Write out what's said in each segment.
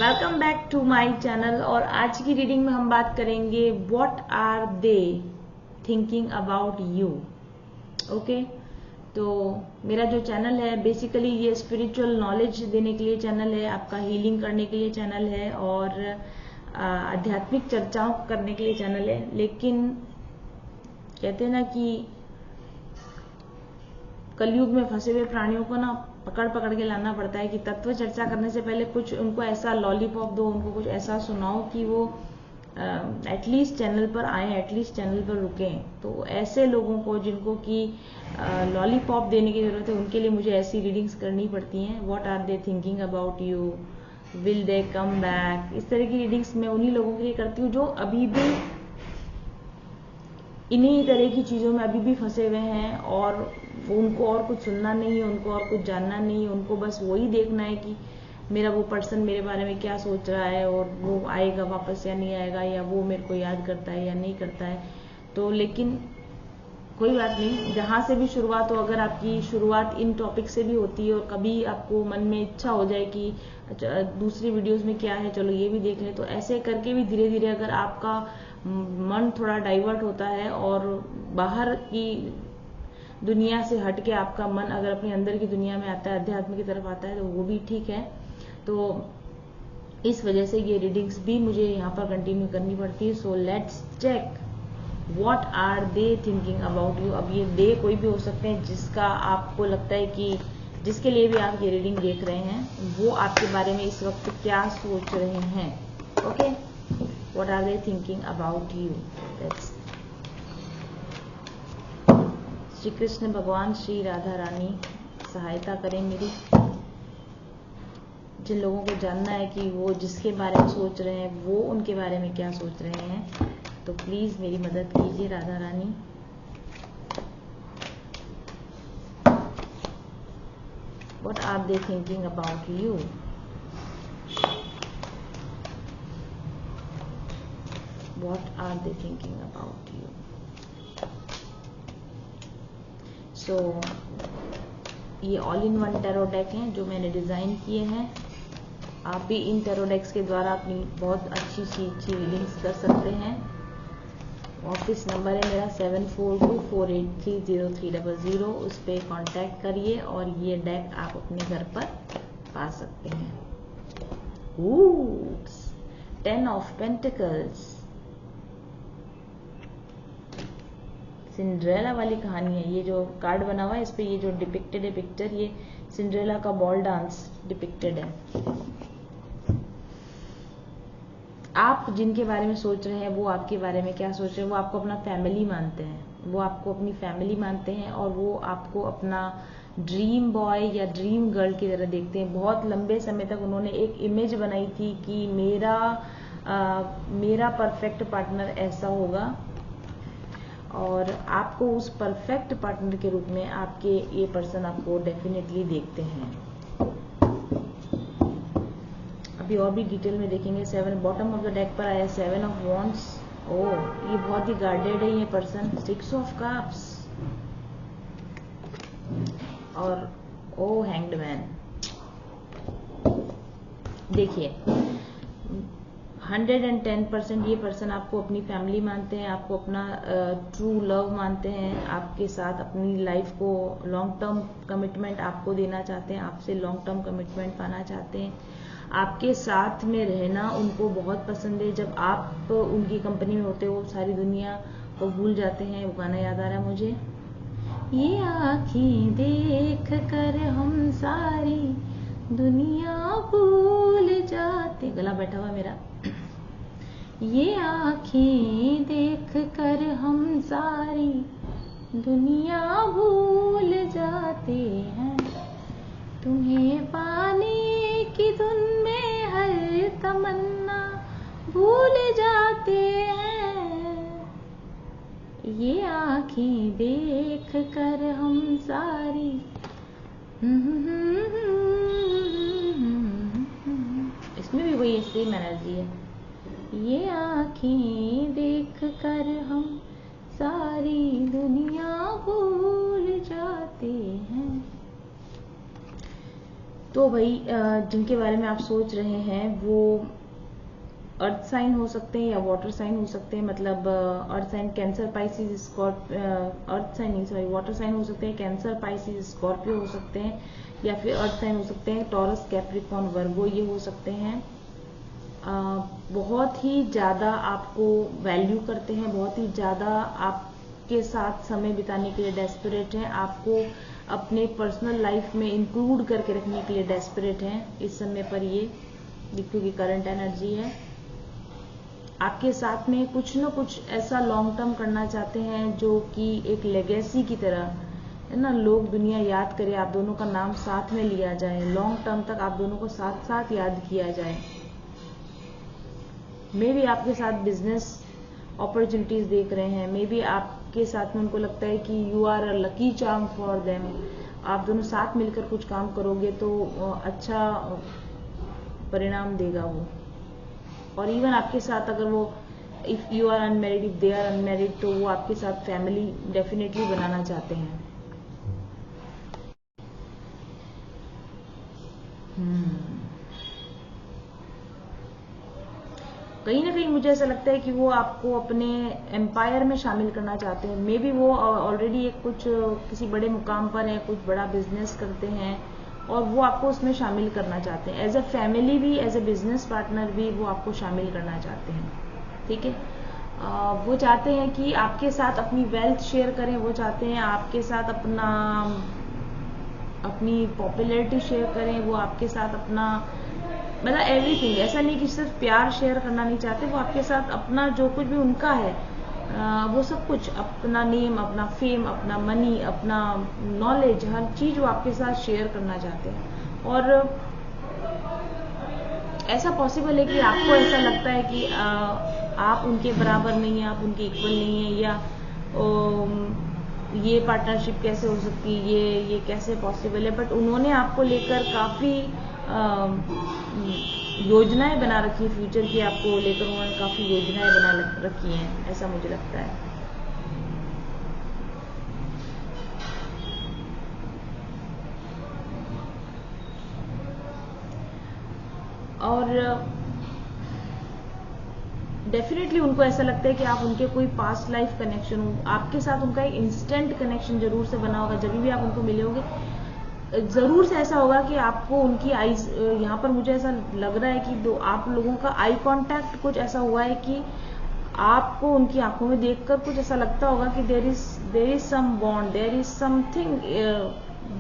Welcome back to my channel. और आज की रीडिंग में हम बात करेंगे what are they thinking about you. Okay, तो मेरा जो चैनल है बेसिकली ये स्पिरिचुअल नॉलेज देने के लिए चैनल है, आपका हीलिंग करने के लिए चैनल है और आध्यात्मिक चर्चाओं करने के लिए चैनल है। लेकिन कहते हैं ना कि कलयुग में फंसे हुए प्राणियों को ना पकड़ पकड़ के लाना पड़ता है कि तत्व चर्चा करने से पहले कुछ उनको ऐसा लॉलीपॉप दो, उनको कुछ ऐसा सुनाओ कि वो एटलीस्ट चैनल पर आए, एटलीस्ट चैनल पर रुकें। तो ऐसे लोगों को जिनको कि लॉलीपॉप देने की जरूरत है, उनके लिए मुझे ऐसी रीडिंग्स करनी पड़ती हैं। What are they thinking about you, will they come back, इस तरह की रीडिंग्स मैं उन्हीं लोगों के लिए करती हूँ जो अभी भी इन्हीं तरह की चीज़ों में अभी भी फंसे हुए हैं और उनको और कुछ सुनना नहीं है, उनको और कुछ जानना नहीं है, उनको बस वही देखना है कि मेरा वो पर्सन मेरे बारे में क्या सोच रहा है और वो आएगा वापस या नहीं आएगा, या वो मेरे को याद करता है या नहीं करता है। तो लेकिन कोई बात नहीं, जहाँ से भी शुरुआत हो, अगर आपकी शुरुआत इन टॉपिक से भी होती है और कभी आपको मन में इच्छा हो जाए कि दूसरी वीडियोस में क्या है, चलो ये भी देख लें, तो ऐसे करके भी धीरे धीरे अगर आपका मन थोड़ा डाइवर्ट होता है और बाहर की दुनिया से हट के आपका मन अगर अपने अंदर की दुनिया में आता है, अध्यात्म की तरफ आता है, तो वो भी ठीक है। तो इस वजह से ये रीडिंग्स भी मुझे यहाँ पर कंटिन्यू करनी पड़ती है। So let's check what are they thinking about you. अब ये दे कोई भी हो सकते हैं जिसका आपको लगता है कि जिसके लिए भी आप ये रीडिंग देख रहे हैं वो आपके बारे में इस वक्त क्या सोच रहे हैं। Okay, what are they thinking about you. That's Shri Krishna भगवान, श्री राधा रानी सहायता करें मेरी। जिन लोगों को जानना है कि वो जिसके बारे में सोच रहे हैं वो उनके बारे में क्या सोच रहे हैं, तो प्लीज मेरी मदद कीजिए Radha Rani. What are they thinking about you. What are they thinking about you. So ये all in one tarot deck हैं जो मैंने डिजाइन किए हैं। आप भी इन टैरो डेक्स के द्वारा अपनी बहुत अच्छी अच्छी रीडिंग्स कर सकते हैं। ऑफिस नंबर है मेरा 7424830300, उस पर कांटेक्ट करिए और ये डेक आप अपने घर पर पा सकते हैं। 10 ऑफ पेंटिकल्स, सिंड्रेला वाली कहानी है। ये जो कार्ड बना हुआ है इस पे ये जो डिपिक्टेड है पिक्चर, ये सिंड्रेला का बॉल डांस डिपिक्टेड है। आप जिनके बारे में सोच रहे हैं वो आपके बारे में क्या सोच रहे हैं, वो आपको अपना फैमिली मानते हैं, वो आपको अपनी फैमिली मानते हैं और वो आपको अपना ड्रीम बॉय या ड्रीम गर्ल की तरह देखते हैं। बहुत लंबे समय तक उन्होंने एक इमेज बनाई थी कि मेरा परफेक्ट पार्टनर ऐसा होगा और आपको उस परफेक्ट पार्टनर के रूप में आपके ये पर्सन आपको डेफिनेटली देखते हैं। अभी और भी डिटेल में देखेंगे। 7 बॉटम ऑफ द डेक पर आया 7 ऑफ वॉन्ड्स। ये बहुत ही गार्डेड है ये पर्सन। 6 ऑफ कप्स और हैंग्ड मैन। देखिए 110% ये पर्सन आपको अपनी फैमिली मानते हैं, आपको अपना ट्रू लव मानते हैं, आपके साथ अपनी लाइफ को लॉन्ग टर्म कमिटमेंट आपको देना चाहते हैं, आपसे लॉन्ग टर्म कमिटमेंट पाना चाहते हैं, आपके साथ में रहना उनको बहुत पसंद है। जब आप उनकी कंपनी में होते हो सारी दुनिया को भूल जाते हैं। वो गाना याद आ रहा है मुझे, ये आँखें देख कर हम सारी दुनिया भूल जाते, गला बैठा हुआ मेरा। ये आँखें देख कर हम सारी दुनिया भूल जाते हैं, तुम्हें पाने की धुन में हर तमन्ना भूल जाते हैं। ये आँखें देख कर हम सारी इसमें भी वही सेम एनर्जी है। ये आँखें देख कर हम सारी दुनिया भूल जाते हैं। तो भाई जिनके बारे में आप सोच रहे हैं वो अर्थ साइन हो सकते हैं या वाटर साइन हो सकते हैं। मतलब earth sign cancer, Pisces, earth sign नहीं सॉरी वाटर साइन हो सकते हैं, कैंसर, पाइसिस, स्कॉर्पियो हो सकते हैं, या फिर अर्थ साइन हो सकते हैं टॉरस, कैप्रिकॉर्न, वर्गो, ये हो सकते हैं। बहुत ही ज़्यादा आपको वैल्यू करते हैं, बहुत ही ज़्यादा आपके साथ समय बिताने के लिए डेस्परेट हैं, आपको अपने पर्सनल लाइफ में इंक्लूड करके रखने के लिए डेस्परेट हैं इस समय पर। ये क्योंकि करंट एनर्जी है, आपके साथ में कुछ न कुछ ऐसा लॉन्ग टर्म करना चाहते हैं जो कि एक लेगेसी की तरह है ना, लोग दुनिया याद करे, आप दोनों का नाम साथ में लिया जाए, लॉन्ग टर्म तक आप दोनों को साथ साथ याद किया जाए। मे भी आपके साथ बिजनेस अपॉर्चुनिटीज देख रहे हैं, मे भी आपके साथ में उनको लगता है कि you are a lucky charm for them. आप दोनों साथ मिलकर कुछ काम करोगे तो अच्छा परिणाम देगा वो। और इवन आपके साथ अगर वो if you are unmarried, if they are unmarried, तो वो आपके साथ फैमिली डेफिनेटली बनाना चाहते हैं। कहीं ना कहीं मुझे ऐसा लगता है कि वो आपको अपने एम्पायर में शामिल करना चाहते हैं। मे बी वो ऑलरेडी एक कुछ किसी बड़े मुकाम पर है, कुछ बड़ा बिजनेस करते हैं और वो आपको उसमें शामिल करना चाहते हैं। एज ए फैमिली भी, एज ए बिजनेस पार्टनर भी वो आपको शामिल करना चाहते हैं। ठीक है, वो चाहते हैं कि आपके साथ अपनी वेल्थ शेयर करें, वो चाहते हैं आपके साथ अपनी पॉपुलैरिटी शेयर करें, वो आपके साथ अपना मतलब एवरीथिंग। ऐसा नहीं कि सिर्फ प्यार शेयर करना नहीं चाहते, वो आपके साथ अपना जो कुछ भी उनका है वो सब कुछ, अपना नेम, अपना फेम, अपना मनी, अपना नॉलेज, हर चीज वो आपके साथ शेयर करना चाहते हैं। और ऐसा पॉसिबल है कि आपको ऐसा लगता है कि आप उनके बराबर नहीं है, आप उनके इक्वल नहीं है, या ये पार्टनरशिप कैसे हो सकती है, ये कैसे पॉसिबल है। बट उन्होंने आपको लेकर काफी योजनाएं बना रखी है, फ्यूचर की आपको लेकर उन्होंने काफी योजनाएं बना रखी हैं, ऐसा मुझे लगता है। और डेफिनेटली उनको ऐसा लगता है कि आप उनके कोई पास्ट लाइफ कनेक्शन हो, आपके साथ उनका एक इंस्टेंट कनेक्शन जरूर से बना होगा। जब भी आप उनको मिले होंगे जरूर से ऐसा होगा कि आपको उनकी आईज, यहाँ पर मुझे ऐसा लग रहा है कि आप लोगों का आई कांटेक्ट कुछ ऐसा हुआ है कि आपको उनकी आंखों में देखकर कुछ ऐसा लगता होगा कि there is some bond, there is something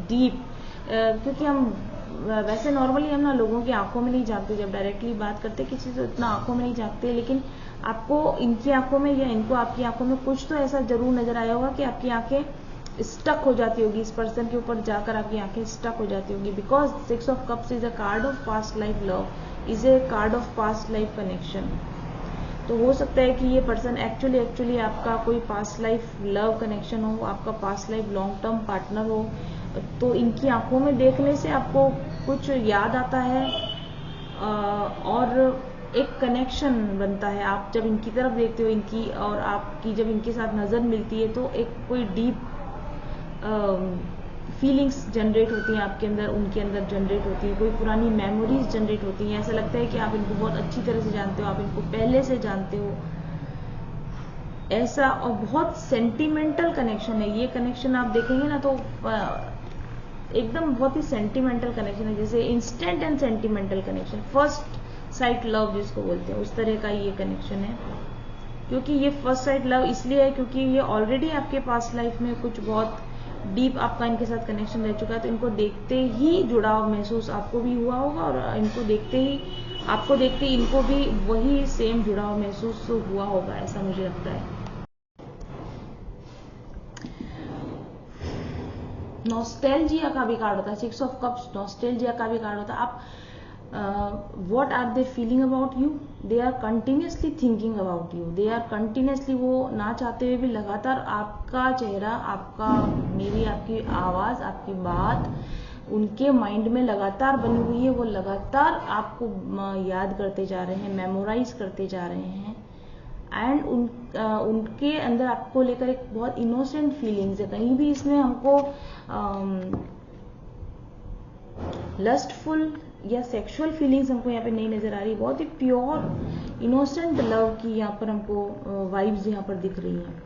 deep. क्योंकि हम वैसे नॉर्मली हम ना लोगों की आंखों में नहीं झांकते, जब डायरेक्टली बात करते किसी से इतना आंखों में नहीं झांकते, लेकिन आपको इनकी आंखों में या इनको आपकी आंखों में कुछ तो ऐसा जरूर नजर आया होगा कि आपकी आंखें स्टक हो जाती होगी, इस पर्सन के ऊपर जाकर आपकी आंखें स्टक हो जाती होगी। Because 6 of cups is a card of past life love, is a card of past life connection. तो हो सकता है कि ये पर्सन एक्चुअली आपका कोई पास्ट लाइफ लव कनेक्शन हो, आपका past life long term partner हो। तो इनकी आंखों में देखने से आपको कुछ याद आता है और एक कनेक्शन बनता है। आप जब इनकी तरफ देखते हो, इनकी और आपकी जब इनके साथ नजर मिलती है, तो एक कोई डीप फीलिंग्स जनरेट होती हैं आपके अंदर, उनके अंदर जनरेट होती है, कोई पुरानी मेमोरीज जनरेट होती हैं। ऐसा लगता है कि आप इनको बहुत अच्छी तरह से जानते हो, आप इनको पहले से जानते हो ऐसा। और बहुत सेंटिमेंटल कनेक्शन है ये कनेक्शन, आप देखेंगे ना तो एकदम बहुत ही सेंटिमेंटल कनेक्शन है, जैसे instant and sentimental connection, first sight love जिसको बोलते हैं, उस तरह का ये कनेक्शन है। क्योंकि ये फर्स्ट साइट लव इसलिए है क्योंकि ये ऑलरेडी आपके पास्ट लाइफ में कुछ बहुत डीप आपका इनके साथ कनेक्शन रह चुका है। तो इनको देखते ही जुड़ाव महसूस आपको भी हुआ होगा, और इनको देखते ही आपको देखते ही इनको भी वही सेम जुड़ाव महसूस हुआ होगा, ऐसा मुझे लगता है। नॉस्टैल्जिया का भी कार्ड होता है, 6 ऑफ कप्स नॉस्टैल्जिया का भी कार्ड होता है। आप what are they feeling about you? They are continuously thinking about you. They are continuously, वो ना चाहते हुए भी लगातार आपका चेहरा, आपका मेरी आपकी आवाज, आपकी बात उनके माइंड में लगातार बनी हुई है। वो लगातार आपको याद करते जा रहे हैं, मेमोराइज करते जा रहे हैं। एंड उनके अंदर आपको लेकर एक बहुत इनोसेंट फीलिंग्स है। कहीं भी इसमें हमको लस्टफुल या सेक्सुअल फीलिंग्स हमको यहाँ पे नहीं नजर आ रही। बहुत ही प्योर इनोसेंट लव की यहाँ पर हमको वाइब्स यहाँ पर दिख रही हैं।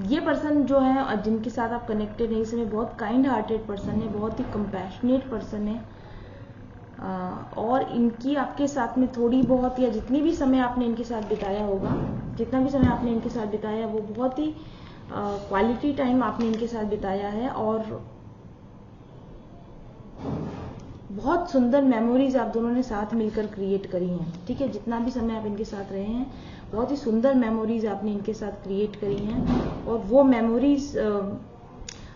ये पर्सन जो है जिनके साथ आप कनेक्टेड हैं, इसमें बहुत काइंड हार्टेड पर्सन है, बहुत ही कंपैशनेट पर्सन है, और इनकी आपके साथ में थोड़ी बहुत या जितनी भी समय आपने इनके साथ बिताया होगा, जितना भी समय आपने इनके साथ बिताया वो बहुत ही क्वालिटी टाइम आपने इनके साथ बिताया है, और बहुत सुंदर मेमोरीज आप दोनों ने साथ मिलकर क्रिएट करी हैं। ठीक है, जितना भी समय आप इनके साथ रहे हैं बहुत ही सुंदर मेमोरीज आपने इनके साथ क्रिएट करी हैं, और वो मेमोरीज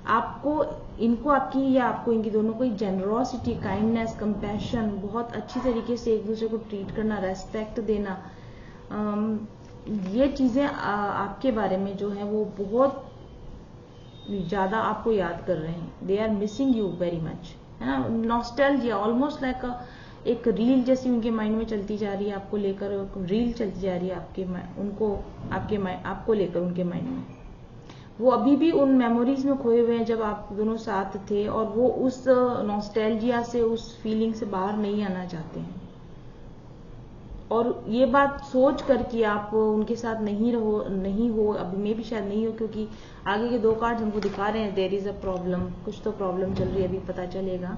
आपको इनको आपकी या आपको इनकी दोनों को जेनरोसिटी, काइंडनेस, कंपैशन, बहुत अच्छी तरीके से एक दूसरे को ट्रीट करना, रेस्पेक्ट देना, ये चीजें आपके बारे में जो है वो बहुत ज्यादा आपको याद कर रहे हैं। They are missing you very much, है ना। नॉस्टैल्जिया ऑलमोस्ट लाइक एक रील जैसी उनके माइंड में चलती जा रही है, आपको लेकर रील चलती जा रही है आपको लेकर उनके माइंड में। वो अभी भी उन मेमोरीज में खोए हुए हैं जब आप दोनों साथ थे, और वो उस नॉस्टैल्जिया से, उस फीलिंग से बाहर नहीं आना चाहते हैं। और ये बात सोच कर कि आप उनके साथ नहीं हो, अभी में भी शायद नहीं हो, क्योंकि आगे के 2 कार्ड्स हमको दिखा रहे हैं देयर इज अ प्रॉब्लम, कुछ तो प्रॉब्लम चल रही है, अभी पता चलेगा।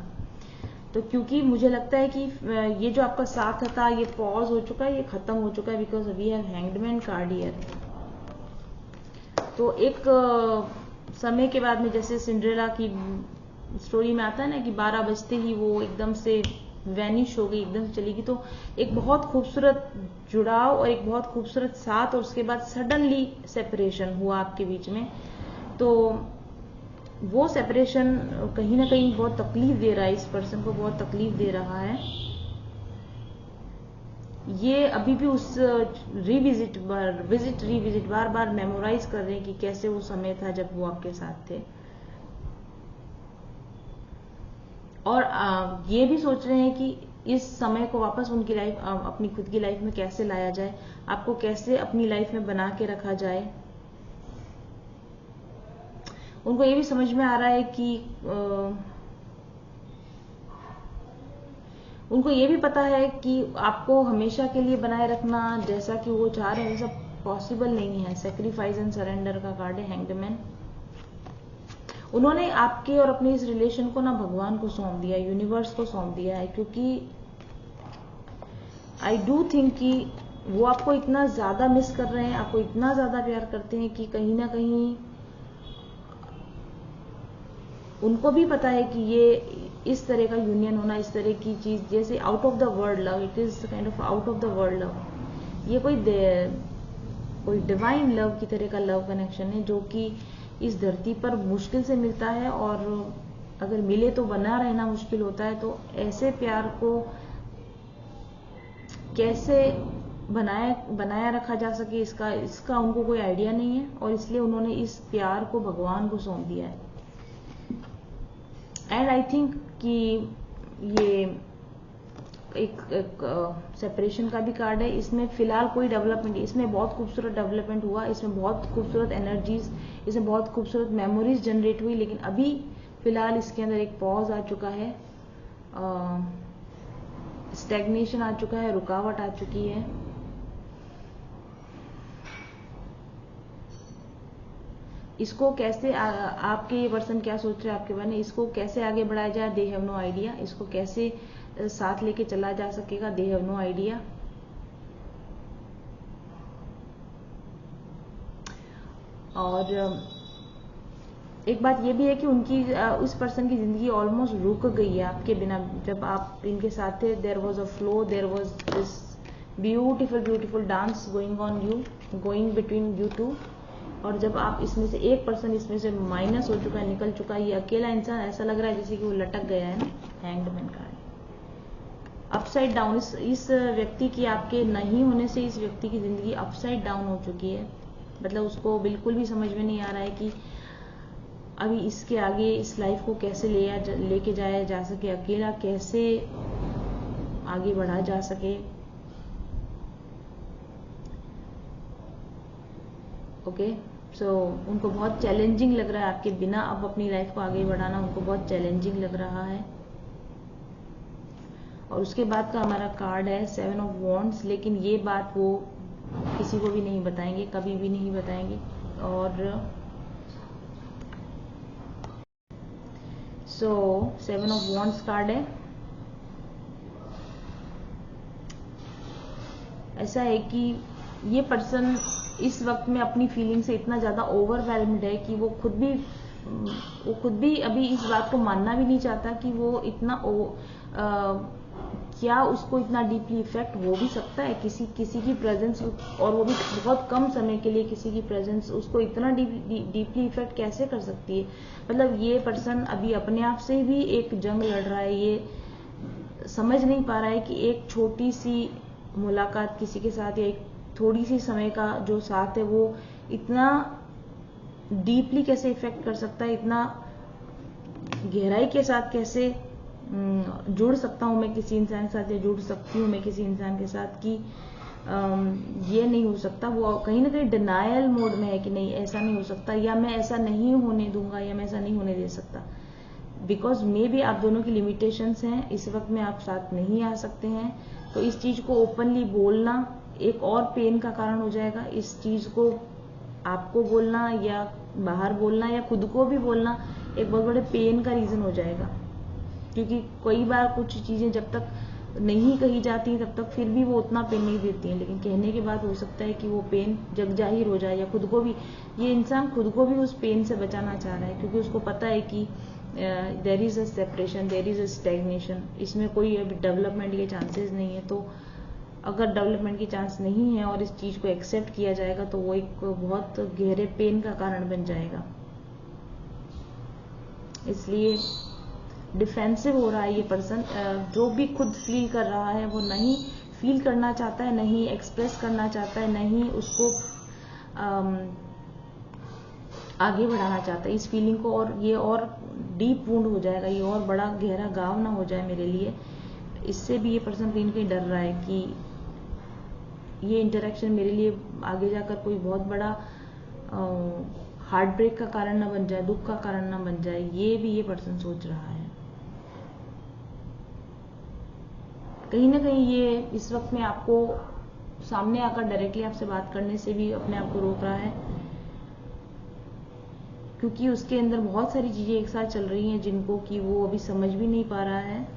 तो क्योंकि मुझे लगता है कि ये जो आपका साथ था ये पॉज हो चुका है, ये खत्म हो चुका है, because we have hanged man card here. तो एक समय के बाद में, जैसे सिंड्रेला की स्टोरी में आता है ना कि 12 बजते ही वो एकदम से वैनिश हो गई, एकदम से चली गई। तो एक बहुत खूबसूरत जुड़ाव और एक बहुत खूबसूरत साथ, और उसके बाद सडनली सेपरेशन हुआ आपके बीच में। तो वो सेपरेशन कहीं ना कहीं बहुत तकलीफ दे रहा है, इस पर्सन को बहुत तकलीफ दे रहा है। ये अभी भी उस रिविजिट बार बार मेमोराइज कर रहे हैं कि कैसे वो समय था जब वो आपके साथ थे, और ये भी सोच रहे हैं कि इस समय को वापस उनकी लाइफ, अपनी खुद की लाइफ में कैसे लाया जाए, आपको कैसे अपनी लाइफ में बना के रखा जाए। उनको ये भी समझ में आ रहा है कि उनको ये भी पता है कि आपको हमेशा के लिए बनाए रखना जैसा कि वो चाह रहे हैं वैसा पॉसिबल नहीं है। सेक्रीफाइस एंड सरेंडर का कार्ड है, हैंग्ड मैन। उन्होंने आपके और अपने इस रिलेशन को ना भगवान को सौंप दिया, यूनिवर्स को सौंप दिया है, क्योंकि आई डू थिंक कि वो आपको इतना ज्यादा मिस कर रहे हैं, आपको इतना ज्यादा प्यार करते हैं कि कहीं ना कहीं उनको भी पता है कि ये इस तरह का यूनियन होना, इस तरह की चीज जैसे out of the world love, it is kind of out of the world love. ये कोई डिवाइन लव की तरह का लव कनेक्शन है जो कि इस धरती पर मुश्किल से मिलता है, और अगर मिले तो बना रहना मुश्किल होता है। तो ऐसे प्यार को कैसे बनाया रखा जा सके, इसका उनको कोई आइडिया नहीं है, और इसलिए उन्होंने इस प्यार को भगवान को सौंप दिया है। एंड आई थिंक कि ये एक सेपरेशन का भी कार्ड है। इसमें फिलहाल कोई डेवलपमेंट, इसमें बहुत खूबसूरत डेवलपमेंट हुआ, इसमें बहुत खूबसूरत एनर्जीज, इसमें बहुत खूबसूरत मेमोरीज जनरेट हुई, लेकिन अभी फिलहाल इसके अंदर एक पॉज आ चुका है, स्टैग्नेशन आ चुका है, रुकावट आ चुकी है। इसको कैसे आपके ये पर्सन क्या सोच रहे हैं आपके बारे में, इसको कैसे आगे बढ़ाया जाए, दे हैव नो आइडिया। इसको कैसे साथ लेके चला जा सकेगा, दे हैव नो आइडिया। और एक बात ये भी है कि उनकी उस पर्सन की जिंदगी ऑलमोस्ट रुक गई है आपके बिना। जब आप इनके साथ थे, there was a flow, there was this beautiful dance going between you two. और जब आप इसमें से एक पर्सन इसमें से माइनस हो चुका है, निकल चुका है, ये अकेला इंसान ऐसा लग रहा है जैसे कि वो लटक गया है ना, हैंग्ड मैन का है। अपसाइड डाउन, इस व्यक्ति की आपके नहीं होने से इस व्यक्ति की जिंदगी अपसाइड डाउन हो चुकी है। मतलब उसको बिल्कुल भी समझ में नहीं आ रहा है कि अभी इसके आगे इस लाइफ को कैसे लेके जाया जा सके, अकेला कैसे आगे बढ़ा जा सके। ओके, उनको बहुत चैलेंजिंग लग रहा है आपके बिना अब अपनी लाइफ को आगे बढ़ाना, उनको बहुत चैलेंजिंग लग रहा है। और उसके बाद का हमारा कार्ड है 7 ऑफ वॉन्ड्स, लेकिन ये बात वो किसी को भी नहीं बताएंगे, कभी भी नहीं बताएंगे। और 7 ऑफ वॉन्ड्स कार्ड है। ऐसा है कि ये पर्सन इस वक्त में अपनी फीलिंग से इतना ज्यादा ओवरवेल्म्ड है कि वो खुद भी अभी इस बात को मानना भी नहीं चाहता कि वो इतना क्या उसको इतना डीपली इफेक्ट हो भी सकता है किसी की प्रेजेंस, और वो भी बहुत कम समय के लिए किसी की प्रेजेंस उसको इतना डीपली इफेक्ट कैसे कर सकती है। मतलब ये पर्सन अभी अपने आप से भी एक जंग लड़ रहा है, ये समझ नहीं पा रहा है कि एक छोटी सी मुलाकात किसी के साथ या एक थोड़ी सी समय का जो साथ है वो इतना डीपली कैसे इफेक्ट कर सकता है, इतना गहराई के साथ कैसे जुड़ सकता हूं मैं किसी इंसान के साथ, या जुड़ सकती हूँ मैं किसी इंसान के साथ कि ये नहीं हो सकता। वो कहीं ना कहीं डिनायल मोड में है कि नहीं ऐसा नहीं हो सकता, या मैं ऐसा नहीं होने दूंगा, या मैं ऐसा नहीं होने दे सकता। बिकॉज मे भी आप दोनों की लिमिटेशंस हैं, इस वक्त में आप साथ नहीं आ सकते हैं। तो इस चीज को ओपनली बोलना एक और पेन का कारण हो जाएगा। इस चीज को आपको बोलना या बाहर बोलना या खुद को भी बोलना एक बहुत बड़े पेन का रीजन हो जाएगा, क्योंकि कई बार कुछ चीजें जब तक नहीं कही जाती तब तक फिर भी वो उतना पेन नहीं देती हैं, लेकिन कहने के बाद हो सकता है कि वो पेन जग जाहिर हो जाए, या खुद को भी, ये इंसान खुद को भी उस पेन से बचाना चाह रहा है, क्योंकि उसको पता है कि there is a separation, there is a stagnation, इसमें कोई अभी डेवलपमेंट के चांसेस नहीं है। तो अगर डेवलपमेंट की चांस नहीं है और इस चीज को एक्सेप्ट किया जाएगा तो वो एक बहुत गहरे पेन का कारण बन जाएगा। इसलिए डिफेंसिव हो रहा है ये पर्सन। जो भी खुद फील कर रहा है वो नहीं फील करना चाहता है, नहीं एक्सप्रेस करना चाहता है, नहीं उसको आगे बढ़ाना चाहता है इस फीलिंग को, और ये और डीप वुंड हो जाएगा, ये और बड़ा गहरा घाव ना हो जाए मेरे लिए। इससे भी ये पर्सन कहीं कहीं डर रहा है कि ये इंटरेक्शन मेरे लिए आगे जाकर कोई बहुत बड़ा हार्ट ब्रेक का कारण ना बन जाए, दुख का कारण ना बन जाए, ये भी ये पर्सन सोच रहा है। कहीं ना कहीं ये इस वक्त में आपको सामने आकर डायरेक्टली आपसे बात करने से भी अपने आप को रोक रहा है, क्योंकि उसके अंदर बहुत सारी चीजें एक साथ चल रही हैं जिनको कि वो अभी समझ भी नहीं पा रहा है।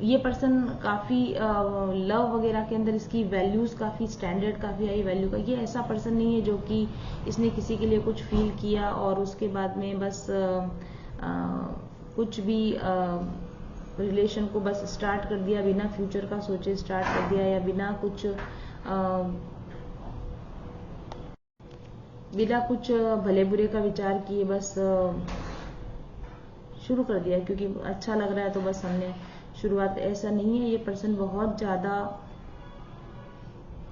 ये पर्सन काफी लव वगैरह के अंदर इसकी वैल्यूज काफी स्टैंडर्ड, काफी हाई वैल्यू का, ये ऐसा पर्सन नहीं है जो कि इसने किसी के लिए कुछ फील किया और उसके बाद में बस कुछ भी रिलेशन को बस स्टार्ट कर दिया, बिना फ्यूचर का सोचे स्टार्ट कर दिया, या बिना कुछ भले बुरे का विचार किए बस शुरू कर दिया क्योंकि अच्छा लग रहा है तो बस हमने शुरुआत। ऐसा नहीं है, ये पर्सन बहुत ज्यादा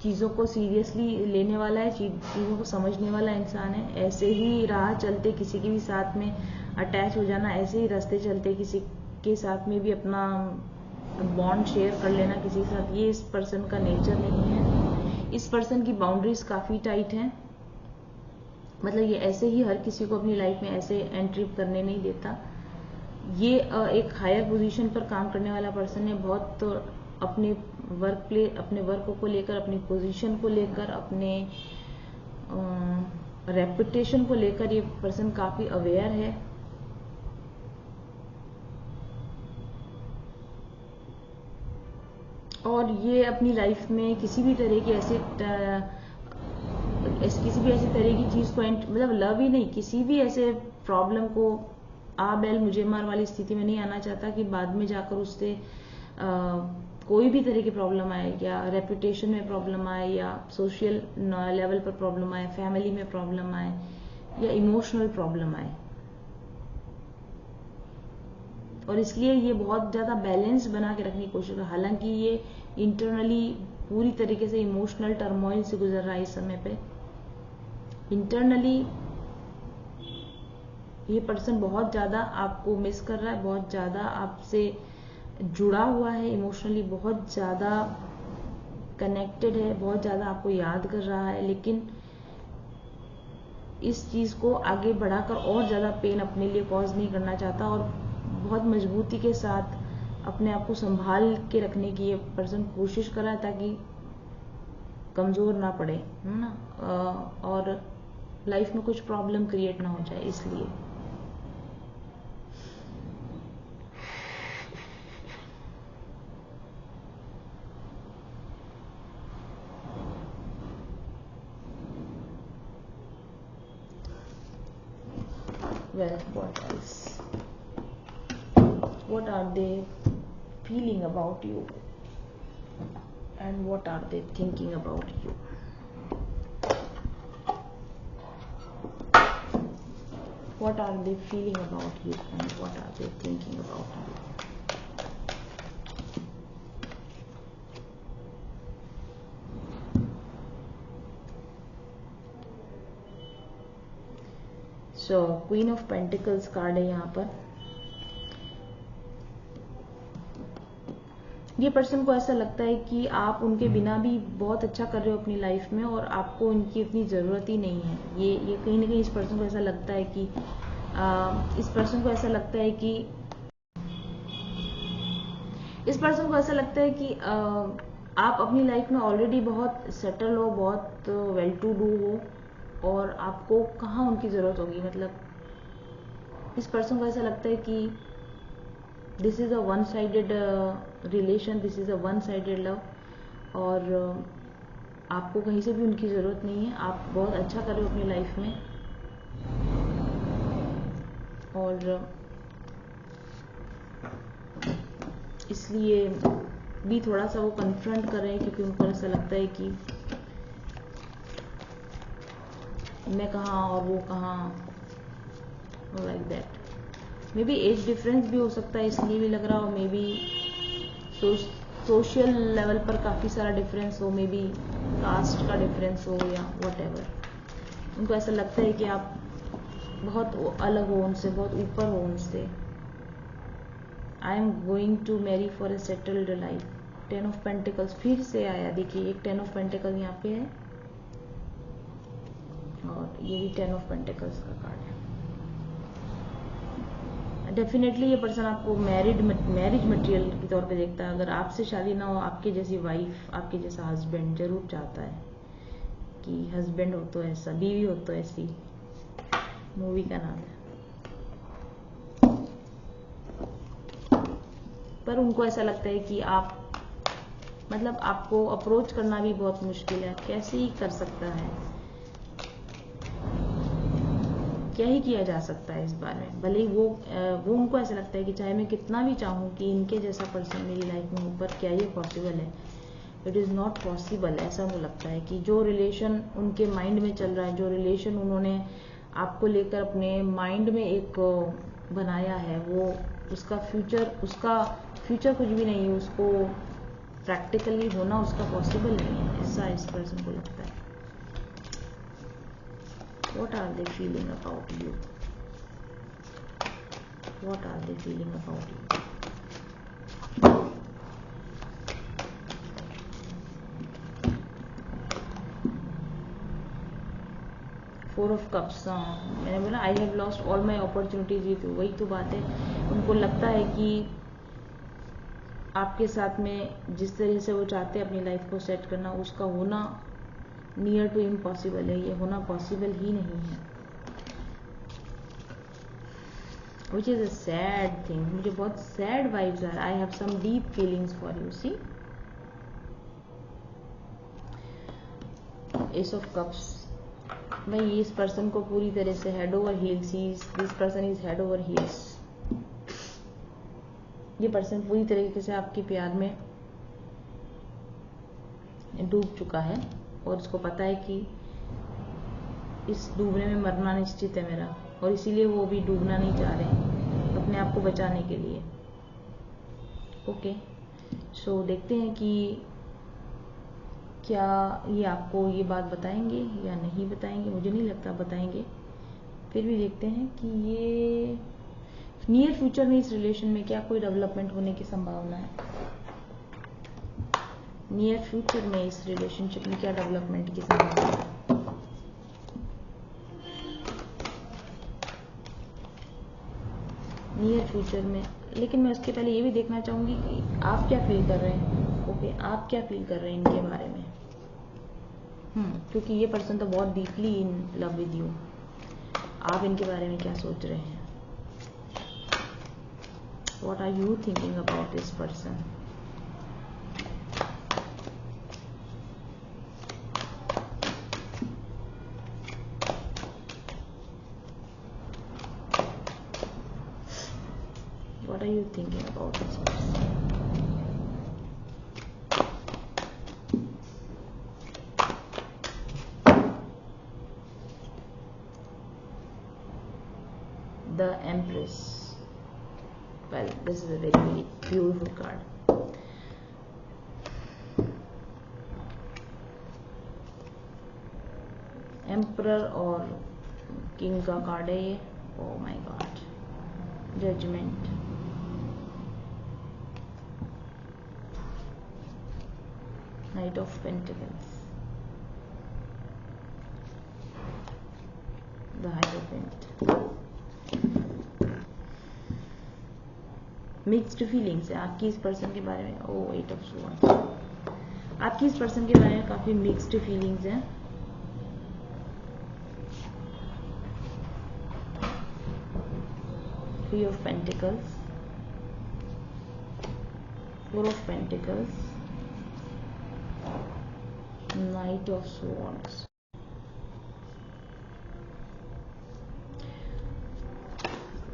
चीजों को सीरियसली लेने वाला है, चीजों को समझने वाला इंसान है। ऐसे ही राह चलते किसी के भी साथ में अटैच हो जाना, ऐसे ही रास्ते चलते किसी के साथ में भी अपना बॉन्ड शेयर कर लेना किसी के साथ, ये इस पर्सन का नेचर नहीं है। इस पर्सन की बाउंड्रीज काफी टाइट हैं, मतलब ये ऐसे ही हर किसी को अपनी लाइफ में ऐसे एंट्री करने नहीं देता। ये एक हायर पोजीशन पर काम करने वाला पर्सन है, बहुत अपने अपने वर्क को लेकर, अपनी पोजीशन को लेकर, अपने रेपुटेशन को लेकर ये पर्सन काफी अवेयर है। और ये अपनी लाइफ में किसी भी तरह की किसी भी ऐसी तरह की चीज को, मतलब लव ही नहीं, किसी भी ऐसे प्रॉब्लम को आ बैल मुझे मार वाली स्थिति में नहीं आना चाहता कि बाद में जाकर उससे कोई भी तरह की प्रॉब्लम आए, या रेपुटेशन में प्रॉब्लम आए, या सोशल लेवल पर प्रॉब्लम आए, फैमिली में प्रॉब्लम आए, या इमोशनल प्रॉब्लम आए। और इसलिए ये बहुत ज्यादा बैलेंस बना के रखने की कोशिश कर, हालांकि ये इंटरनली पूरी तरीके से इमोशनल टर्मोइल से गुजर रहा है इस समय पे। इंटरनली ये पर्सन बहुत ज्यादा आपको मिस कर रहा है, बहुत ज्यादा आपसे जुड़ा हुआ है, इमोशनली बहुत ज्यादा कनेक्टेड है, बहुत ज्यादा आपको याद कर रहा है, लेकिन इस चीज़ को आगे बढ़ाकर और ज़्यादा पेन अपने लिए कॉज नहीं करना चाहता और बहुत मजबूती के साथ अपने आप को संभाल के रखने की ये पर्सन कोशिश कर रहा है ताकि कमज़ोर ना पड़े, है ना, और लाइफ में कुछ प्रॉब्लम क्रिएट ना हो जाए इसलिए। Well, what else? What are they feeling about you? And what are they thinking about you? What are they feeling about you? And what are they thinking about you? So, Queen of Pentacles card है यहाँ पर। ये person को ऐसा लगता है कि आप उनके बिना भी बहुत अच्छा कर रहे हो अपनी लाइफ में और आपको उनकी इतनी ज़रूरत ही नहीं है। ये कहीं ना कहीं इस पर्सन को ऐसा लगता है कि इस पर्सन को ऐसा लगता है कि आप अपनी लाइफ में ऑलरेडी बहुत सेटल हो, बहुत वेल टू डू हो और आपको कहाँ उनकी ज़रूरत होगी। मतलब इस पर्सन को ऐसा लगता है कि this is a one sided relation, this is a one sided love और आपको कहीं से भी उनकी ज़रूरत नहीं है। आप बहुत अच्छा कर रहे हो अपनी लाइफ में और इसलिए भी थोड़ा सा वो कन्फ्रंट कर रहे हैं क्योंकि उनको ऐसा लगता है कि मैं कहाँ और वो कहाँ, like that. May be age difference भी हो सकता है इसलिए भी लग रहा हो, मे बी सोशल लेवल पर काफ़ी सारा डिफरेंस हो, मे बी कास्ट का डिफरेंस हो या वट एवर। उनको ऐसा लगता है कि आप बहुत अलग हो उनसे, बहुत ऊपर हो उनसे। I am going to marry for a settled life. 10 of pentacles फिर से आया, देखिए एक 10 ऑफ पेंटिकल यहाँ पे है और ये भी 10 ऑफ पेंटिकल्स का कार्ड है। डेफिनेटली ये पर्सन आपको मैरिज मटेरियल के तौर पे देखता है। अगर आपसे शादी ना हो, आपके जैसी वाइफ, आपके जैसा हस्बैंड जरूर चाहता है कि हस्बैंड हो तो ऐसा, बीवी हो तो ऐसी। मूवी का नाम है। पर उनको ऐसा लगता है कि आप, मतलब आपको अप्रोच करना भी बहुत मुश्किल है। कैसे ही कर सकता है, क्या ही किया जा सकता है इस बारे में। भले ही वो उनको ऐसा लगता है कि चाहे मैं कितना भी चाहूँ कि इनके जैसा पर्सन मेरी लाइफ में हो, पर क्या ये पॉसिबल है? It is not possible. ऐसा उनको लगता है कि जो रिलेशन उनके माइंड में चल रहा है, जो रिलेशन उन्होंने आपको लेकर अपने माइंड में एक बनाया है, वो उसका फ्यूचर कुछ भी नहीं है। उसको प्रैक्टिकली होना उसका पॉसिबल नहीं है, ऐसा इस पर्सन को लगता है। What are they feeling about you? What are they feeling about you? Four of cups. मैंने बोला I have lost all my opportunities with you. वही तो बात है। उनको लगता है कि आपके साथ में जिस तरह से वो चाहते हैं अपनी लाइफ को सेट करना, उसका होना नियर टू इम्पॉसिबल है। ये होना पॉसिबल ही नहीं है, which is a sad thing। मुझे बहुत sad vibes are। I have some deep feelings for you। See, Ace of Cups। भाई इस पर्सन को पूरी तरह से head over heels, this person is head over heels. ये पर्सन पूरी तरीके से आपके प्यार में डूब चुका है और इसको पता है कि इस डूबने में मरना निश्चित है मेरा, और इसीलिए वो भी डूबना नहीं चाह रहे हैं अपने आप को बचाने के लिए। ओके, सो देखते हैं कि क्या ये आपको ये बात बताएंगे या नहीं बताएंगे। मुझे नहीं लगता बताएंगे, फिर भी देखते हैं कि ये नियर फ्यूचर में इस रिलेशन में क्या कोई डेवलपमेंट होने की संभावना है। नियर फ्यूचर में इस रिलेशनशिप में क्या डेवलपमेंट की संभावना है। नियर फ्यूचर में। लेकिन मैं उसके पहले ये भी देखना चाहूंगी कि आप क्या फील कर रहे हैं। ओके, आप क्या फील कर रहे हैं इनके बारे में। क्योंकि ये पर्सन तो बहुत deeply in love with you. आप इनके बारे में क्या सोच रहे हैं। What are you thinking about this person? What are you thinking about this person? The Empress. Well, this is a very, very beautiful card. Emperor और किंग का कार्ड है ये। Oh my God. Judgement, knight of pentacles, the hierophant. Mixed feelings है आपकी इस person के बारे में। Oh, 8 of swords. आपकी इस पर्सन के बारे में काफी मिक्स्ड फीलिंग्स हैं। Three of Pentacles, Four of Pentacles, Knight of Swords।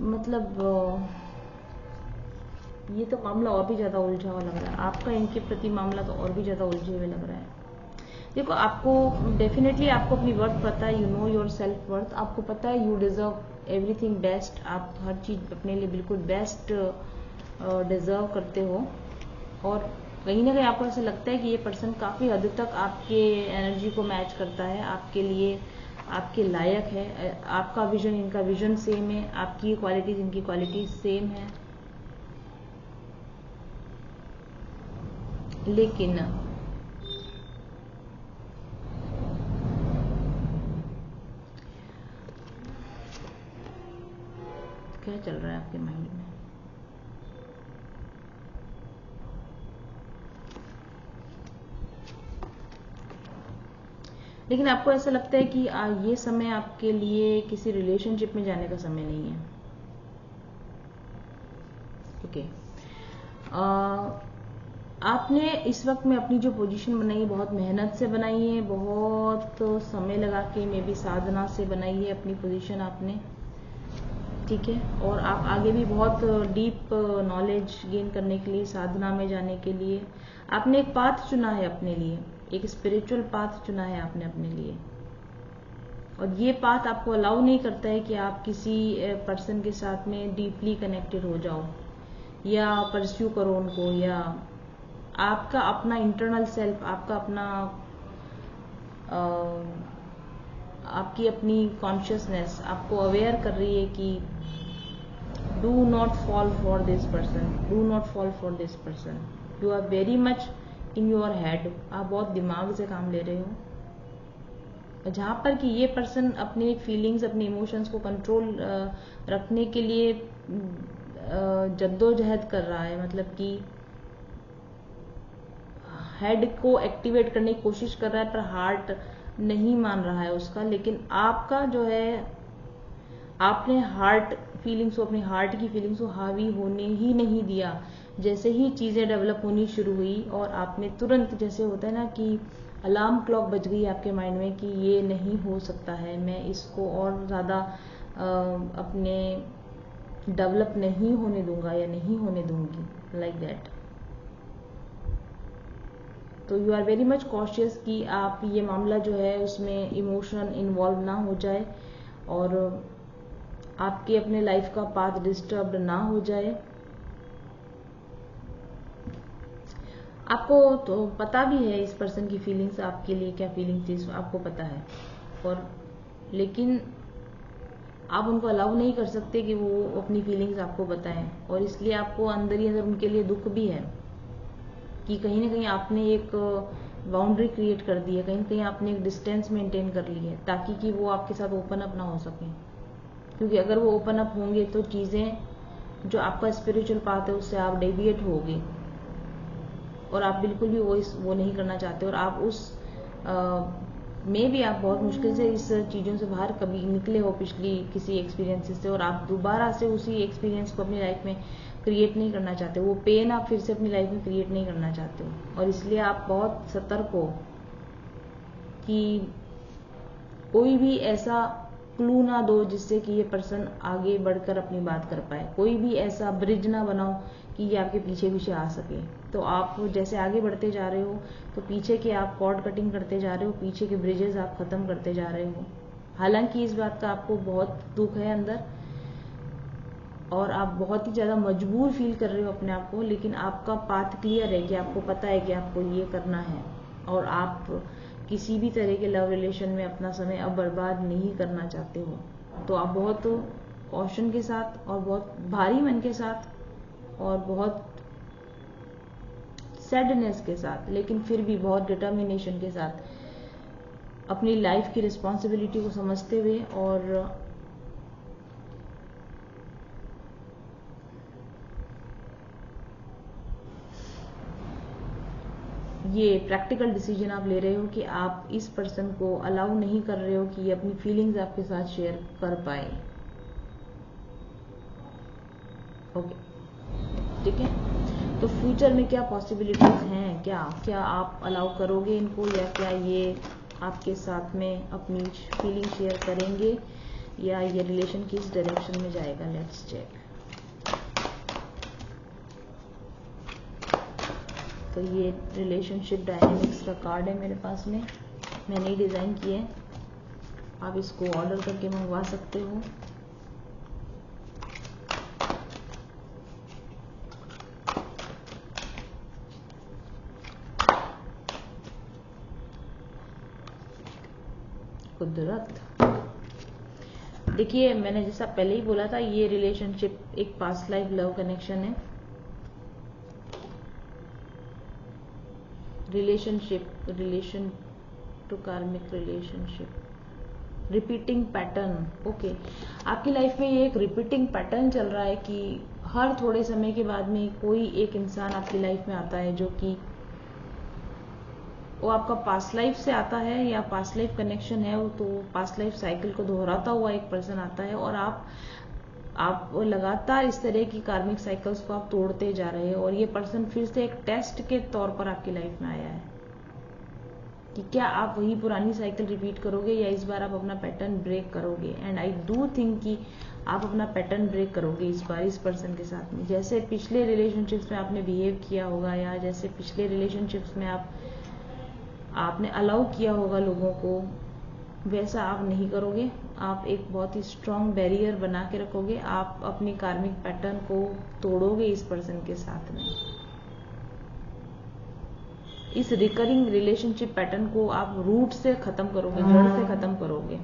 मतलब ये तो मामला और भी ज्यादा उलझा हुआ लग रहा है। आपका इनके प्रति मामला तो और भी ज्यादा उलझे हुए लग रहा है। देखो, आपको डेफिनेटली आपको अपनी वर्थ पता है। You know your self worth. आपको पता है यू डिजर्व एवरीथिंग बेस्ट। आप हर चीज अपने लिए बिल्कुल बेस्ट डिजर्व करते हो। और कहीं ना कहीं आपको ऐसा लगता है कि ये पर्सन काफी हद तक आपके एनर्जी को मैच करता है, आपके लिए आपके लायक है। आपका विजन इनका विजन सेम है, आपकी क्वालिटीज इनकी क्वालिटीज सेम है। लेकिन क्या चल रहा है आपके माइंड में। लेकिन आपको ऐसा लगता है कि ये समय आपके लिए किसी रिलेशनशिप में जाने का समय नहीं है। ओके, आपने इस वक्त में अपनी जो पोजीशन बनाई है बहुत मेहनत से बनाई है, बहुत समय लगा के मे बी साधना से बनाई है अपनी पोजीशन आपने, ठीक है। और आप आगे भी बहुत डीप नॉलेज गेन करने के लिए, साधना में जाने के लिए आपने एक पाथ चुना है अपने लिए, एक स्पिरिचुअल पाथ चुना है आपने अपने लिए। और ये पाथ आपको अलाउ नहीं करता है कि आप किसी पर्सन के साथ में डीपली कनेक्टेड हो जाओ या परस्यू करो उनको, या आपका अपना इंटरनल सेल्फ, आपका अपना आपकी अपनी कॉन्शियसनेस आपको अवेयर कर रही है कि do not fall for this person, do not fall for this person. You are very much in your head. आप बहुत दिमाग से काम ले रहे हो। जहां पर कि ये पर्सन अपने फीलिंग्स, अपने इमोशंस को कंट्रोल रखने के लिए जद्दोजहद कर रहा है। मतलब कि हेड को एक्टिवेट करने की कोशिश कर रहा है, पर हार्ट नहीं मान रहा है उसका। लेकिन आपका जो है, आपने हार्ट फीलिंग्स को, अपने हार्ट की फीलिंग्स को हावी होने ही नहीं दिया। जैसे ही चीजें डेवलप होनी शुरू हुई और आपने तुरंत, जैसे होता है ना कि अलार्म क्लॉक बज गई आपके माइंड में कि ये नहीं हो सकता है, मैं इसको और ज्यादा अपने डेवलप नहीं होने दूंगा या नहीं होने दूंगी, लाइक दैट। तो you are very much cautious कि आप ये मामला जो है उसमें इमोशन इन्वॉल्व ना हो जाए और आपके अपने लाइफ का पाथ डिस्टर्ब ना हो जाए। आपको तो पता भी है इस पर्सन की फीलिंग्स, आपके लिए क्या फीलिंग थी आपको पता है, और लेकिन आप उनको अलाउ नहीं कर सकते कि वो अपनी फीलिंग्स आपको बताएं। और इसलिए आपको अंदर ही अंदर उनके लिए दुख भी है कि कहीं ना कहीं आपने एक बाउंड्री क्रिएट कर दी है, कहीं ना कहीं आपने एक डिस्टेंस मेंटेन कर ली है, ताकि कि वो आपके साथ ओपन अप ना हो सके। क्योंकि अगर वो ओपन अप होंगे तो चीजें जो आपका स्पिरिचुअल पाथ है उससे आप डेविएट होगे और आप बिल्कुल भी वो नहीं करना चाहते, और आप उस में भी आप बहुत मुश्किल से इस चीज़ों से बाहर कभी निकले हो पिछली किसी एक्सपीरियंसेस से, और आप दोबारा से उसी एक्सपीरियंस को अपनी लाइफ में क्रिएट नहीं करना चाहते, वो पेन आप फिर से अपनी लाइफ में क्रिएट नहीं करना चाहते हो। और इसलिए आप बहुत सतर्क हो कि कोई भी ऐसा क्लू ना दो जिससे कि ये पर्सन आगे बढ़कर अपनी बात कर पाए, कोई भी ऐसा ब्रिज ना बनाओ कि ये आपके पीछे पीछे आ सके। तो आप जैसे आगे बढ़ते जा रहे हो तो पीछे के आप कॉर्ड कटिंग करते जा रहे हो, पीछे के ब्रिजेस आप खत्म करते जा रहे हो। हालांकि इस बात का आपको बहुत दुख है अंदर और आप बहुत ही ज्यादा मजबूर फील कर रहे हो अपने आप को, लेकिन आपका पाथ क्लियर है कि आपको पता है कि आपको ये करना है और आप किसी भी तरह के लव रिलेशन में अपना समय अब बर्बाद नहीं करना चाहते हो। तो आप बहुत कॉशन के साथ और बहुत भारी मन के साथ और बहुत सैडनेस के साथ, लेकिन फिर भी बहुत डिटर्मिनेशन के साथ अपनी लाइफ की रिस्पॉन्सिबिलिटी को समझते हुए और ये प्रैक्टिकल डिसीजन आप ले रहे हो कि आप इस पर्सन को अलाउ नहीं कर रहे हो कि ये अपनी फीलिंग्स आपके साथ शेयर कर पाए। ओके, ठीक है। तो फ्यूचर में क्या पॉसिबिलिटीज हैं, क्या आप अलाउ करोगे इनको, या क्या ये आपके साथ में अपनी फीलिंग शेयर करेंगे, या ये रिलेशन किस डायरेक्शन में जाएगा। Let's check. तो ये रिलेशनशिप डायनेमिक्स का कार्ड है मेरे पास में, मैंने ही डिजाइन किया है, आप इसको ऑर्डर करके मंगवा सकते हो। कुदरत, देखिए मैंने जैसा पहले ही बोला था, ये रिलेशनशिप एक पास्ट लाइफ लव कनेक्शन है। रिलेशन टू कार्मिक रिलेशनशिप, रिपीटिंग पैटर्न। ओके, आपकी लाइफ में ये एक रिपीटिंग पैटर्न चल रहा है कि हर थोड़े समय के बाद में कोई एक इंसान आपकी लाइफ में आता है जो कि वो आपका पास्ट लाइफ से आता है या पास्ट लाइफ कनेक्शन है, वो तो पास्ट लाइफ साइकिल को दोहराता हुआ एक पर्सन आता है और आप लगातार इस तरह की कार्मिक साइकिल्स को आप तोड़ते जा रहे हो। और ये पर्सन फिर से एक टेस्ट के तौर पर आपकी लाइफ में आया है कि क्या आप वही पुरानी साइकिल रिपीट करोगे या इस बार आप अपना पैटर्न ब्रेक करोगे। एंड आई डू थिंक कि आप अपना पैटर्न ब्रेक करोगे इस बार इस पर्सन के साथ में। जैसे पिछले रिलेशनशिप्स में आपने बिहेव किया होगा या जैसे पिछले रिलेशनशिप्स में आपने अलाउ किया होगा लोगों को, वैसा आप नहीं करोगे। आप एक बहुत ही स्ट्रांग बैरियर बना के रखोगे, आप अपनी कार्मिक पैटर्न को तोड़ोगे इस पर्सन के साथ में। इस रिकरिंग रिलेशनशिप पैटर्न को आप रूट से खत्म करोगे, जड़ से खत्म करोगे।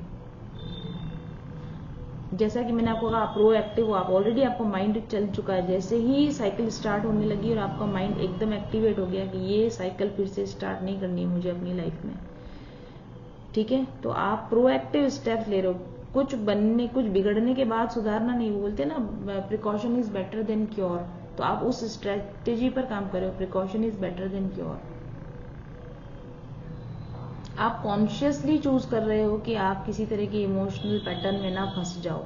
जैसा कि मैंने आपको कहा, आप प्रोएक्टिव हो, आप ऑलरेडी आपको माइंड चल चुका है। जैसे ही साइकिल स्टार्ट होने लगी और आपका माइंड एकदम एक्टिवेट हो गया कि ये साइकिल फिर से स्टार्ट नहीं करनी है मुझे अपनी लाइफ में, ठीक है। तो आप प्रोएक्टिव स्टेप्स ले रहे हो। कुछ बिगड़ने के बाद सुधारना नहीं, बोलते ना precaution is better than cure. तो आप उस स्ट्रेटेजी पर काम कर रहे हो, precaution is better than cure. आप कॉन्शियसली चूज कर रहे हो कि आप किसी तरह के इमोशनल पैटर्न में ना फंस जाओ,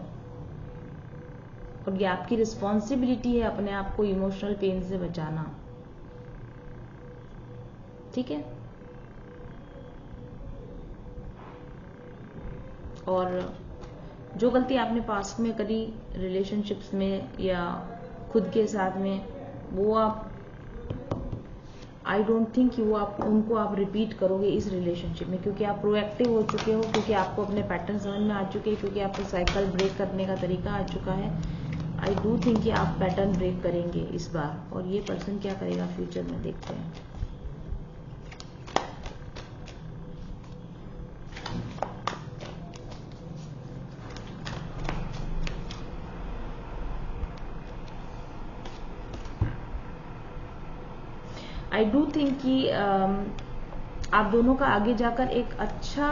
और ये आपकी रिस्पॉन्सिबिलिटी है अपने आप को इमोशनल पेन से बचाना, ठीक है। और जो गलती आपने पास्ट में करी रिलेशनशिप्स में या खुद के साथ में, वो आप आई डोंट थिंक वो उनको आप रिपीट करोगे इस रिलेशनशिप में, क्योंकि आप प्रोएक्टिव हो चुके हो, क्योंकि आपको अपने पैटर्न समझ में आ चुके हैं, क्योंकि आपको साइकिल ब्रेक करने का तरीका आ चुका है। आई डू थिंक कि आप पैटर्न ब्रेक करेंगे इस बार। और ये पर्सन क्या करेगा फ्यूचर में, देखते हैं। आई डू थिंक कि आप दोनों का आगे जाकर एक अच्छा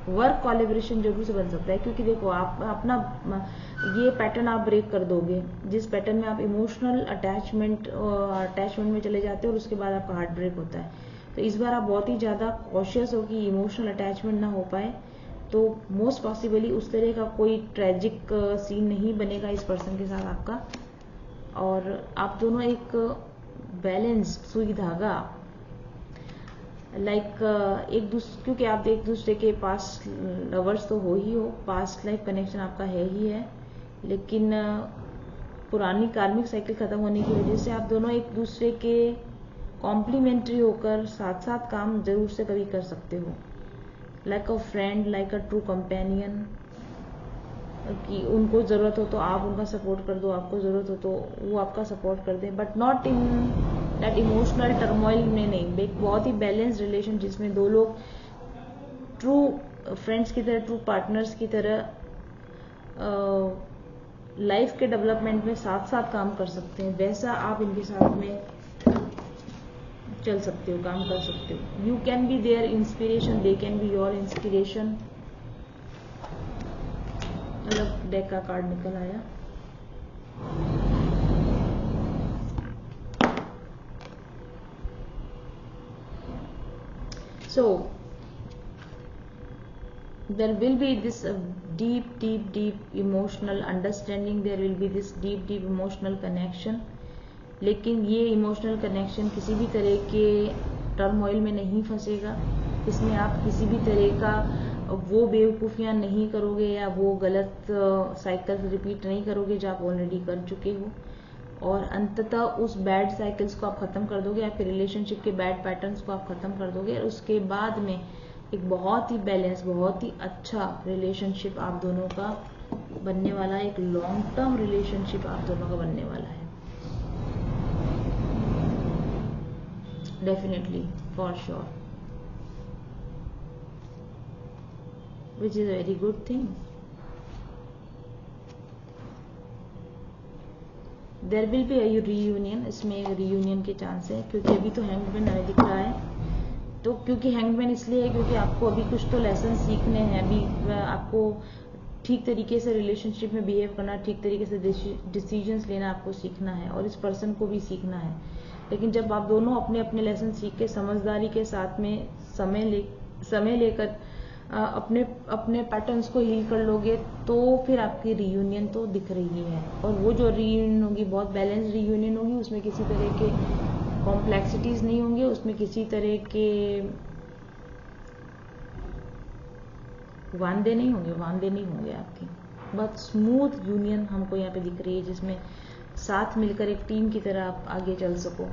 वर्क कोलैबोरेशन जरूर से बन सकता है, क्योंकि देखो आप अपना ये पैटर्न आप ब्रेक कर दोगे, जिस पैटर्न में आप इमोशनल अटैचमेंट में चले जाते हो और उसके बाद आपका हार्ट ब्रेक होता है। तो इस बार आप बहुत ही ज़्यादा कॉशियस हो कि इमोशनल अटैचमेंट ना हो पाए। तो मोस्ट पॉसिबली उस तरह का कोई ट्रेजिक सीन नहीं बनेगा इस पर्सन के साथ आपका, और आप दोनों एक बैलेंस सुई धागा क्योंकि आप एक दूसरे के पास्ट लवर्स तो हो, पास्ट लाइफ कनेक्शन आपका है ही है, लेकिन पुरानी कार्मिक साइकिल खत्म होने की वजह से आप दोनों एक दूसरे के कॉम्प्लीमेंट्री होकर साथ साथ काम जरूर से कभी कर सकते हो, like a friend, like a true companion, कि उनको ज़रूरत हो तो आप उनका सपोर्ट कर दो, आपको ज़रूरत हो तो वो आपका सपोर्ट कर दें, but not in that emotional turmoil में नहीं। एक बहुत ही बैलेंस रिलेशन जिसमें दो लोग ट्रू फ्रेंड्स की तरह, ट्रू पार्टनर्स की तरह लाइफ के डेवलपमेंट में साथ साथ काम कर सकते हैं, वैसा आप इनके साथ में चल सकते हो, काम कर सकते हो। You can be there inspiration, they can be your inspiration. मतलब डेक का कार्ड निकल आया। So there will be this deep emotional understanding, there will be this deep emotional connection, लेकिन ये इमोशनल कनेक्शन किसी भी तरह के टर्मोइल में नहीं फंसेगा। इसमें आप किसी भी तरह का वो बेवकूफ़ियाँ नहीं करोगे या वो गलत साइकिल रिपीट नहीं करोगे जो आप ऑलरेडी कर चुके हो, और अंततः उस बैड साइकिल्स को आप ख़त्म कर दोगे, आपके रिलेशनशिप के बैड पैटर्न्स को आप ख़त्म कर दोगे, और उसके बाद में एक बहुत ही बैलेंस, बहुत ही अच्छा रिलेशनशिप आप दोनों का बनने वाला है, एक लॉन्ग टर्म रिलेशनशिप आप दोनों का बनने वाला है, definitely, for sure, which is a very good thing. There will be a reunion, इसमें रीयूनियन के चांस है, क्योंकि अभी तो हैंगमैन हमें दिख रहा है। तो क्योंकि हैंगमैन इसलिए है क्योंकि आपको अभी कुछ तो लेसन सीखने हैं, अभी आपको ठीक तरीके से रिलेशनशिप में बिहेव करना, ठीक तरीके से डिसीजंस लेना आपको सीखना है, और इस पर्सन को भी सीखना है। लेकिन जब आप दोनों अपने अपने लेसन सीख के समझदारी के साथ में समय लेकर अपने अपने पैटर्न्स को हील कर लोगे, तो फिर आपकी रीयूनियन तो दिख रही है, और वो जो रीयूनियन होगी बहुत बैलेंस रीयूनियन होगी, उसमें किसी तरह के कॉम्प्लेक्सिटीज नहीं होंगे, उसमें किसी तरह के वांदे नहीं होंगे आपकी, बहुत स्मूथ यूनियन हमको यहाँ पे दिख रही है, जिसमें साथ मिलकर एक टीम की तरह आप आगे चल सको।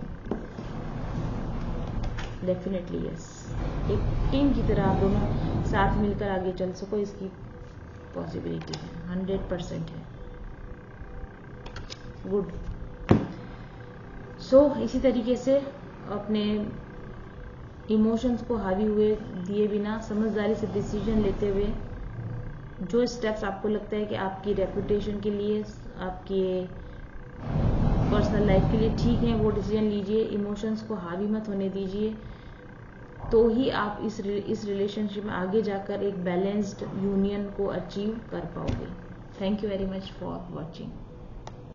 डेफिनेटली यस, एक टीम की तरह आप दोनों साथ मिलकर आगे चल सको, इसकी पॉसिबिलिटी है, 100% है। गुड। सो इसी तरीके से अपने इमोशंस को हावी हुए दिए बिना समझदारी से डिसीजन लेते हुए जो स्टेप्स आपको लगता है कि आपकी रेपुटेशन के लिए, आपके पर्सनल लाइफ के लिए ठीक है, वो डिसीजन लीजिए, इमोशंस को हावी मत होने दीजिए, तो ही आप इस रिलेशनशिप में आगे जाकर एक बैलेंस्ड यूनियन को अचीव कर पाओगे। Thank you very much for watching.